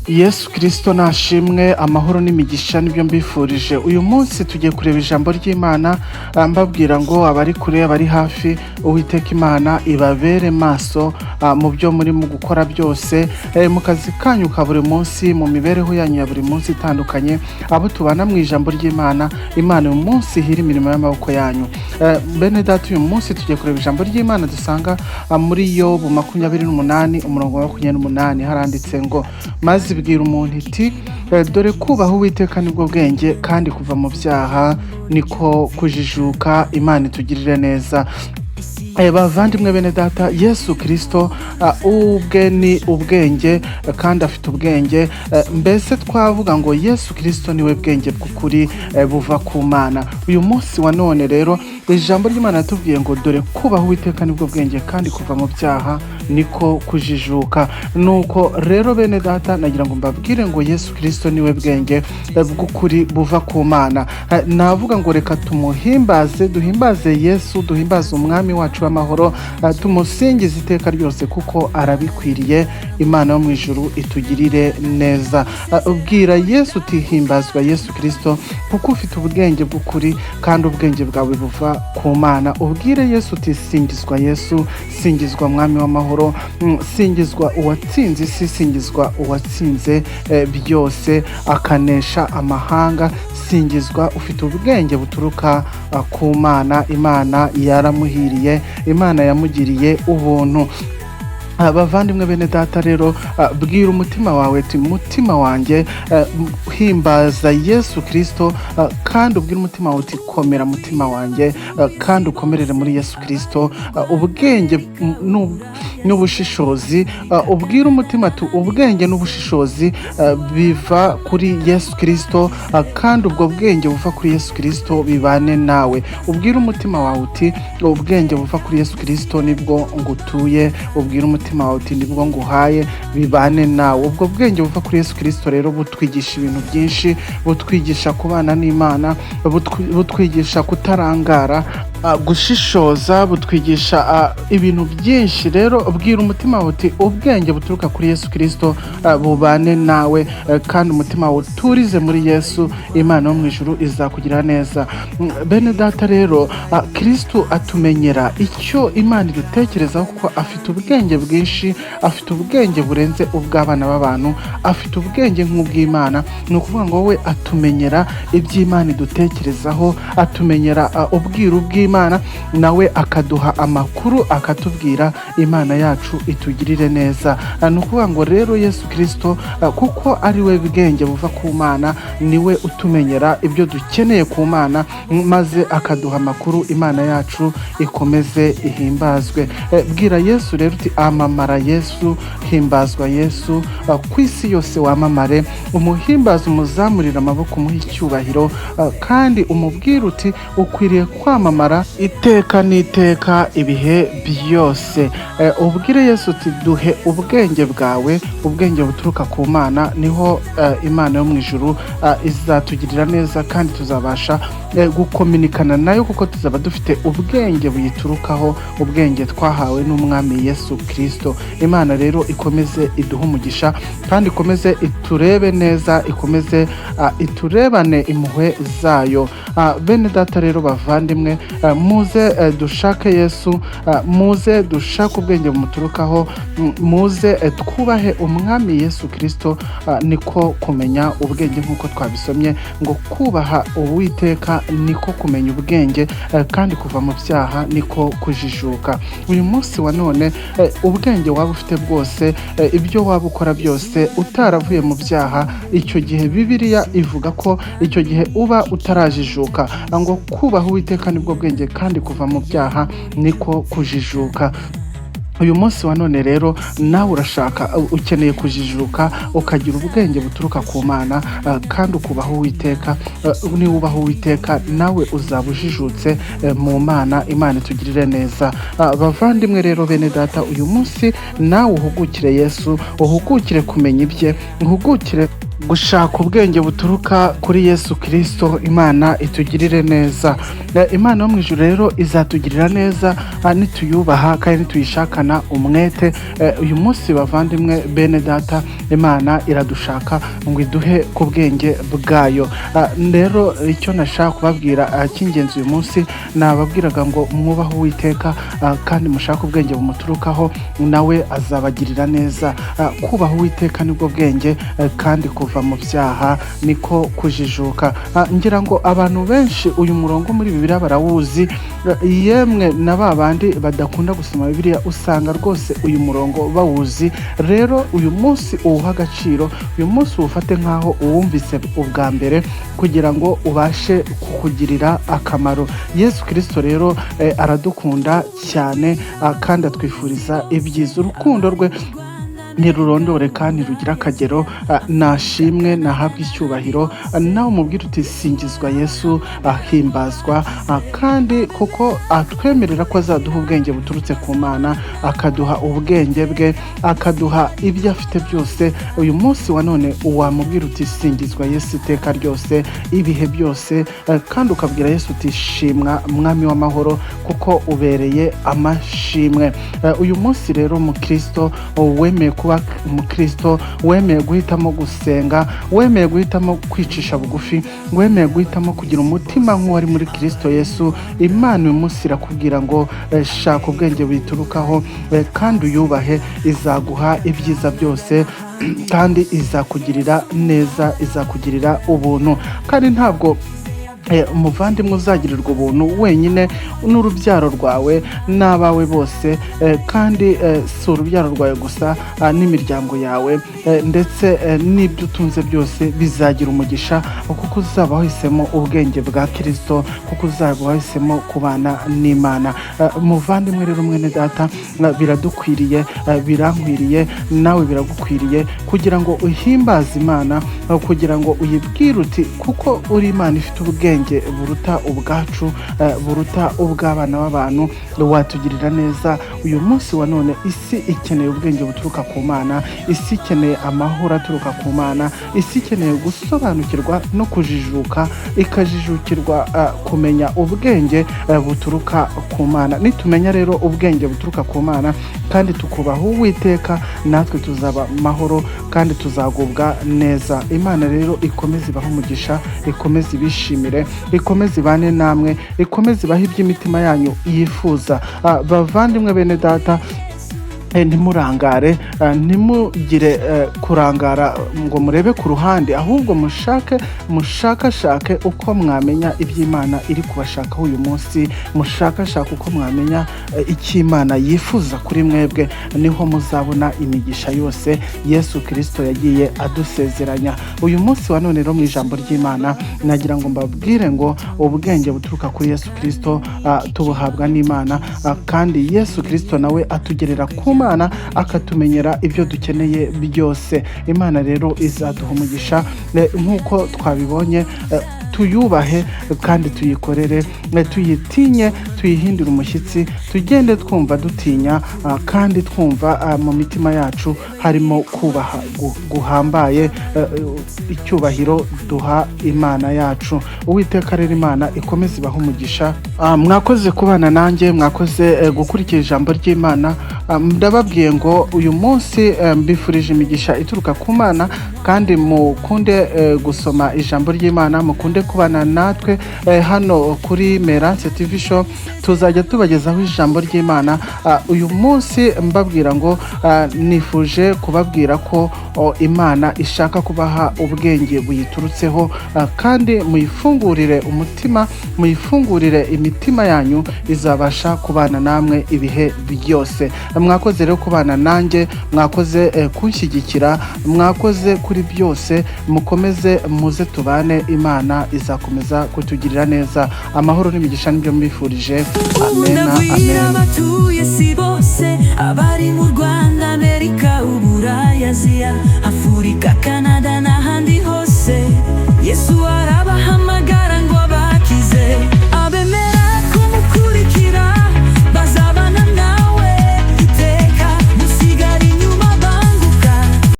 Yesu Kristo nashimwe, amahoro n'imigisha nibyo mbifurije. Uyu munsi tugiye kureba ijambo ry'Imana, mbabwira ngo abari kure abari hafi, Uwiteka Imana ibabere maso mu byo muri mu gukora byose, mu kazi kanyu ka buri munsi, mu mibereho yanyu ya buri munsi itandukanye, abo tubana mu ijambo ry'Imana. Imana uyu munsi hira imirimo y'amaboko yanyu. Bene data, uyu munsi tugiye kureba ijambo ry'Imana dusanga muri Yobu 28 umurongo wa 28, haranditse ngo maze bwira umuntu iti dore kubaha Uwiteka nibwo bwenge, kandi kuva mu byaha niko kujijuka. Imana itugirire neza. Bavandimwe bene data, Yesu Kristo ubwe ni ubwenge kandi afite ubwenge. Mbese twavuga ngo Yesu Kristo niwe bwenge bw'ukuri buva ku Mana. Uyu munsi wa none rero ijambo ry'Imana yatubwiye ngo dore kubaha Uwiteka nibwo bwenge, kandi kuva mu byaha niko kujijuka. Nuko rero bene data, nagira ngo mbabwire ngo Yesu Kristo niwe bwenge bw'ukuri buva ku Mana. Navuga ngo reka tumuhimbaze, duhimbaze Yesu, duhimbaze umwami wacu w'amahoro, tumusingize iteka ryose kuko arabikwiriye. Imana yo mu ijuru itugirire neza. Ubwira Yesu uti himbazwa Yesu Kristo kuko ufite ubwenge bw'ukuri, kandi ubwenge bwawe buva ku Mana. Ubwire Yesu uti singizwa Yesu, singizwa mwami w'amahoro, singizwa uwatsinze isi, singizwa uwatsinze byose akanesha amahanga, singizwa ufite ubwenge buturuka ku Mana. Imana yaramuhiriye, Imana yamugiriye ubuntu. Bavandimwe bene data rero, bwira umutima wawe ati mutima wanjye himbaza Yesu Kristo, kandi ubwira umutima wawe uti komera mutima wanjye, kandi ukomerere muri Yesu Kristo. Ubwenge n'ubushishozi, ubwira umutima ati ubwenge n'ubushishozi biva kuri Yesu Kristo, kandi ubwo bwenge buva kuri Yesu Kristo bibane nawe. Ubwira umutima wawe uti ubwenge buva kuri Yesu Kristo nibwo ngutuye. Ubwira umutima wawe uti nibwo nguhaye bibane nawe. Ubwo bwenge buva kuri Yesu Kristo rero butwigisha ibintu byinshi, butwigisha kubana n'Imana, butwigisha kutarangara, gushishoza, butwigisha ibintu byinshi. Rero bwira umutima wawe uti ubwenge buturuka kuri Yesu Kristo bubane nawe, kandi umutima wawe uturize muri Yesu. Imana yo mu ijuru izakugira neza. Bene data rero, Kristo atumenyera icyo Imana idutekerezaho, kuko afite ubwenge bwinshi, afite ubwenge burenze ubw'abana b'abantu, afite ubwenge nk'ubw'Imana. Ni ukuvuga ngo we atumenyera iby'Imana idutekerezaho, atumenyera ubwiru bw'Imana, nawe akaduha amakuru akatubwira. Imana yacu itugirire neza. Ni ukuvuga ngo rero Yesu Kristo kuko ari we bwenge buva ku Mana, niwe utumenyera ibyo dukeneye ku Mana, maze akaduha amakuru. Imana yacu ikomeze ihimbazwe. Bwira Yesu rero uti amamara Yesu, himbazwa Yesu, ku isi yose wamamare, umuhimbaze, umuzamurire amaboko, umuhe icyubahiro, kandi umubwire uti ukwiriye kwamamara iteka n'iteka ibihe byose. Ubwire Yesu uti duhe ubwenge bwawe, ubwenge buturuka ku Mana, niho Imana yo mu ijuru izatugirira neza, kandi tuzabasha gukominikana nayo, kuko tuzaba dufite ubwenge buyiturukaho, ubwenge twahawe n'umwami Yesu Kristo. Imana rero ikomeze iduhe umugisha, kandi ikomeze iturebe neza, ikomeze iturebane impuhwe zayo. Bene data rero, bavandimwe, muze dushake Yesu, muze dushake ubwenge bumuturukaho, muze twubahe umwami Yesu Kristo. Niko kumenya ubwenge, nk'uko twabisomye ngo kubaha Uwiteka niko kumenya ubwenge, kandi kuva mu byaha niko kujijuka. Uyu munsi wa none, ubwenge waba ufite bwose, ibyo waba ukora byose utaravuye mu byaha, icyo gihe Bibiliya ivuga ko icyo gihe uba utarajijuka. Ngo kubaha Uwiteka nibwo bwenge, kandi kuva mu byaha niko kujijuka. Uyu munsi wa none rero nawe urashaka, ukeneye kujijuka, ukagira ubwenge buturuka ku Mana, kandi ukubaha Uwiteka. Niba ubaha Uwiteka, nawe uzaba ujijutse mu Mana. Imana itugirire neza. Bavandimwe rero bene data, uyu munsi nawe uhugukire Yesu, uhugukire kumenya ibye, uhugukire gushaka ubwenge buturuka kuri Yesu Kristo. Imana itugirire neza. Imana yo mu ijuru rero izatugirira neza nituyubaha kandi nituyishakana umwete. Uyu munsi bavandimwe bene data, Imana iradushaka ngo iduhe ku bwenge bwayo. Rero icyo nashaka kubabwira cy'ingenzi uyu munsi, nababwiraga ngo mwubahe Uwiteka kandi mushaka ubwenge bumuturukaho, nawe azabagirira neza. Kubaha Uwiteka nibwo bwenge, kandi kuva mu byaha niko kujijuka. Ngira ngo abantu benshi uyu murongo muri Bibiliya barawuzi, yemwe na babandi badakunda gusoma Bibiliya usanga rwose uyu murongo bawuzi. Rero uyu munsi uwuha agaciro, uyu munsi uwufate nk'aho uwumvise ubwa mbere kugira ngo ubashe kukugirira akamaro. Yesu Kristo rero aradukunda cyane kandi atwifuriza ibyiza. Urukundo rwe ntirurondore kandi rugira akagero. Nashimwe, nahabwe icyubahiro. Nawe umubwire uti singizwa Yesu, ahimbazwa, kandi kuko atwemerera ko azaduha ubwenge buturutse ku Mana, akaduha ubwenge bwe, akaduha ibyo afite byose. Uyu munsi wa none wamubwira uti singizwa Yesu iteka ryose, ibihe byose, kandi ukabwira Yesu uti shimwa mwami w'amahoro kuko ubereye amashimwe. Uyu munsi rero mu Kristo wemeye kuba umukristo, wemeye guhitamo gusenga, wemeye guhitamo kwicisha bugufi, wemeye guhitamo kugira umutima nk'uwari muri Kristo Yesu, Imana uyu munsi irakubwira ngo shaka ubwenge biturukaho kandi uyubahe, izaguha ibyiza byose kandi izakugirira neza, izakugirira ubuntu. Kandi ntabwo umuvandimwe uzagirirwa ubuntu wenyine, n'urubyaro rwawe n'abawe bose, kandi si urubyaro rwawe gusa, n'imiryango yawe ndetse n'ibyo utunze byose bizagira umugisha, kuko uzaba wahisemo ubwenge bwa Kristo, kuko uzaba wahisemo kubana n'Imana. Umuvandimwe rero mwene data, biradukwiriye, birankwiriye, nawe biragukwiriye kugira ngo uhimbaze Imana, kugira ngo uyibwire uti kuko uri Imana ifite ubwenge buruta ubwacu, buruta ubw'abana b'abantu, watugirira neza. Uyu munsi wa none isi ikeneye ubwenge buturuka ku Mana, isi ikeneye amahoro aturuka ku Mana, isi ikeneye gusobanukirwa no kujijuka, ikajijukirwa kumenya ubwenge buturuka ku Mana. Nitumenya rero ubwenge buturuka ku Mana kandi tukubaha Uwiteka, natwe tuzaba mahoro kandi tuzagubwa neza. Imana rero ikomeze ibahe umugisha, ikomeze ibishimire, ikomeze ibane namwe, ikomeze ibahe iby'imitima yanyu yifuza. Bavandimwe bene data, ntimurangare, ntimugire kurangara ngo murebe ku ruhande, ahubwo mushakashake uko mwamenya iby'Imana iri kubashakaho uyu munsi, mushakashake uko mwamenya icyo Imana yifuza kuri mwebwe, niho muzabona imigisha yose Yesu Kristo yagiye adusezeranya. Uyu munsi wa none rero mu ijambo ry'Imana nagira ngo mbabwire ngo ubwenge buturuka kuri Yesu Kristo tubuhabwa n'Imana, kandi Yesu Kristo nawe atugerera ku Mana akatumenyera ibyo dukeneye byose. Imana rero izaduha umugisha nk'uko twabibonye. Tuyubahe kandi tuyikorere, tuyitinye, tuyihindure umushyitsi, tugende twumva dutinya, kandi twumva mu mitima yacu harimo kubaha guhambaye, icyubahiro duha Imana yacu. Uwiteka rero Imana ikomeze ibahe umugisha. Mwakoze kubana nanjye, mwakoze gukurikira ijambo ry'Imana. Ndababwiye ngo uyu munsi mbifurije imigisha ituruka ku Mana, kandi mukunde gusoma ijambo ry'Imana, mukunde kubana natwe hano kuri Merance TV Show. Tuzajya tubagezaho ijambo ry'Imana. Uyu munsi mbabwira ngo nifuje kubabwira ko Imana ishaka kubaha ubwenge buyiturutseho, kandi muyifungurire umutima, muyifungurire imitima yanyu, izabasha kubana namwe ibihe byose. Mwakoze rero kubana nanjye, mwakoze kunshyigikira, mwakoze kuri byose. Mukomeze muze tubane, Imana izakomeza kutugirira neza. Amahoro n'imigisha nibyo mbifurije. Amen, amen. Abatuye si bose, abari mu Rwanda, Amerika, Uburaya, Aziya, Afurika, Canada n'ahandi hose, Yesu araba